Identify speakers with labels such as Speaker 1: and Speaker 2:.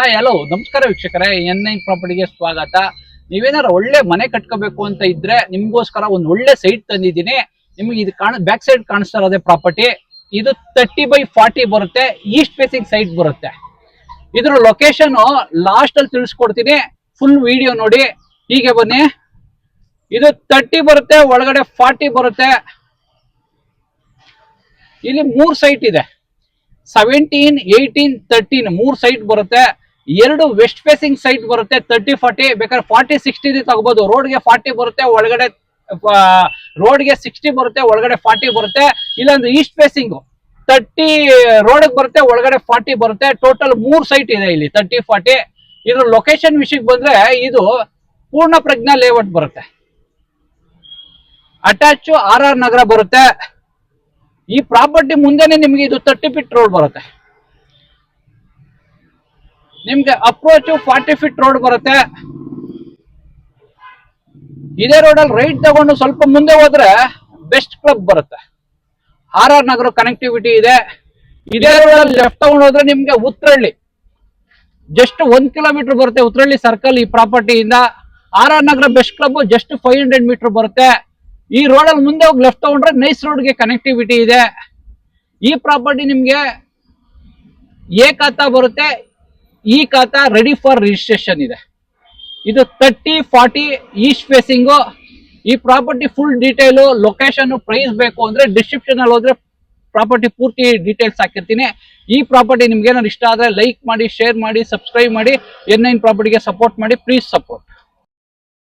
Speaker 1: Hi hello ನಮಸ್ಕಾರ ವೀಕ್ಷಕರೇ, N9 ಪ್ರಾಪರ್ಟಿಗೆ ಸ್ವಾಗತ. ನೀವೇನಾದ್ರು ಒಳ್ಳೆ ಮನೆ ಕಟ್ಕೋಬೇಕು ಅಂತ ಇದ್ರೆ ನಿಮ್ಗೋಸ್ಕರ ಒಂದು ಒಳ್ಳೆ ಸೈಟ್ ತಂದಿದ್ದೀನಿ. ನಿಮ್ಗೆ ಇದು ಬ್ಯಾಕ್ ಸೈಡ್ ಕಾಣಿಸ್ತಾ ಇರೋದೇ ಪ್ರಾಪರ್ಟಿ. ಇದು 30/40 ಬರುತ್ತೆ, ಈಸ್ಟ್ ಫೇಸಿಂಗ್ ಸೈಟ್ ಬರುತ್ತೆ. ಇದ್ರ ಲೊಕೇಶನ್ ಲಾಸ್ಟ್ ಅಲ್ಲಿ ತಿಳಿಸ್ಕೊಡ್ತೀನಿ, ಫುಲ್ ವಿಡಿಯೋ ನೋಡಿ. ಹೀಗೆ ಬನ್ನಿ. ಇದು 30 ಬರುತ್ತೆ, ಒಳಗಡೆ 40 ಬರುತ್ತೆ. ಇಲ್ಲಿ 3 ಸೈಟ್ ಇದೆ, 17, 18, 13 3 ಸೈಟ್ ಬರುತ್ತೆ. 2 ವೆಸ್ಟ್ ಫೇಸಿಂಗ್ ಸೈಟ್ ಬರುತ್ತೆ, 30-40. ಬೇಕಾದ್ರೆ 40-60 ತಗೋಬಹುದು. ರೋಡ್ಗೆ 40 ಬರುತ್ತೆ, ಒಳಗಡೆ ರೋಡ್ಗೆ 60 ಬರುತ್ತೆ, ಒಳಗಡೆ 40 ಬರುತ್ತೆ. ಇಲ್ಲೊಂದು ಈಸ್ಟ್ ಫೇಸಿಂಗ್ 30 ರೋಡ್ ಬರುತ್ತೆ, ಒಳಗಡೆ 40 ಬರುತ್ತೆ. ಟೋಟಲ್ 3 ಸೈಟ್ ಇದೆ ಇಲ್ಲಿ 30-40. ಇದ್ರ ಲೊಕೇಶನ್ ವಿಷಯಕ್ಕೆ ಬಂದ್ರೆ ಇದು ಪೂರ್ಣ ಪ್ರಜ್ಞಾ ಲೇಔಟ್ ಬರುತ್ತೆ. ಅಟ್ಯಾಚ್ RR ನಗರ ಬರುತ್ತೆ. ಈ ಪ್ರಾಪರ್ಟಿ ಮುಂದೆನೆ ನಿಮ್ಗೆ ಇದು 30 ಫೀಟ್ ರೋಡ್ ಬರುತ್ತೆ. ನಿಮ್ಗೆ ಅಪ್ರೋಚ್ 40 ಫೀಟ್ ರೋಡ್ ಬರುತ್ತೆ. ಇದೇ ರೋಡಲ್ಲಿ ರೈಟ್ ತಗೊಂಡು ಸ್ವಲ್ಪ ಮುಂದೆ ಹೋದ್ರೆ ಬೆಸ್ಟ್ ಕ್ಲಬ್ ಬರುತ್ತೆ. RR ನಗರ ಕನೆಕ್ಟಿವಿಟಿ ಇದೆ. ಇದೇ ರೋಡಲ್ಲಿ ಲೆಫ್ಟ್ ತಗೊಂಡು ಹೋದ್ರೆ ನಿಮ್ಗೆ ಉತ್ರಳ್ಳಿ ಜಸ್ಟ್ 1 ಕಿಲೋಮೀಟರ್ ಬರುತ್ತೆ. ಉತ್ರಳ್ಳಿ ಸರ್ಕಲ್ ಈ ಪ್ರಾಪರ್ಟಿಯಿಂದ. RR ನಗರ ಬೆಸ್ಟ್ ಕ್ಲಬ್ ಜಸ್ಟ್ 500 ಮೀಟರ್ ಬರುತ್ತೆ. ಈ ರೋಡಲ್ಲಿ ಮುಂದೆ ಹೋಗಿ ಲೆಫ್ಟ್ ತಗೊಂಡ್ರೆ ನೈಸ್ ರೋಡ್ಗೆ ಕನೆಕ್ಟಿವಿಟಿ ಇದೆ. ಈ ಪ್ರಾಪರ್ಟಿ ನಿಮ್ಗೆ ಎ ಖಾತಾ ಬರುತ್ತೆ, ಈ ಖಾತಾ ರೆಡಿ ಫಾರ್ ರಿಜಿಸ್ಟ್ರೇಷನ್ ಇದೆ. ಇದು 30-40 ಈಸ್ಟ್ ಫೇಸಿಂಗು. ಈ property full detail, location, price ಬೇಕು ಅಂದ್ರೆ ಡಿಸ್ಕ್ರಿಪ್ಷನ್ ಅಲ್ಲಿ ಹೋದ್ರೆ ಪ್ರಾಪರ್ಟಿ ಪೂರ್ತಿ ಡೀಟೇಲ್ಸ್ ಹಾಕಿರ್ತೀನಿ. ಈ ಪ್ರಾಪರ್ಟಿ ನಿಮ್ಗೆ ಏನಾದ್ರು ಇಷ್ಟ ಆದ್ರೆ ಲೈಕ್ ಮಾಡಿ, ಶೇರ್ ಮಾಡಿ, ಸಬ್ಸ್ಕ್ರೈಬ್ ಮಾಡಿ. N9 ಪ್ರಾಪರ್ಟಿಗೆ ಸಪೋರ್ಟ್ ಮಾಡಿ, ಪ್ಲೀಸ್ ಸಪೋರ್ಟ್.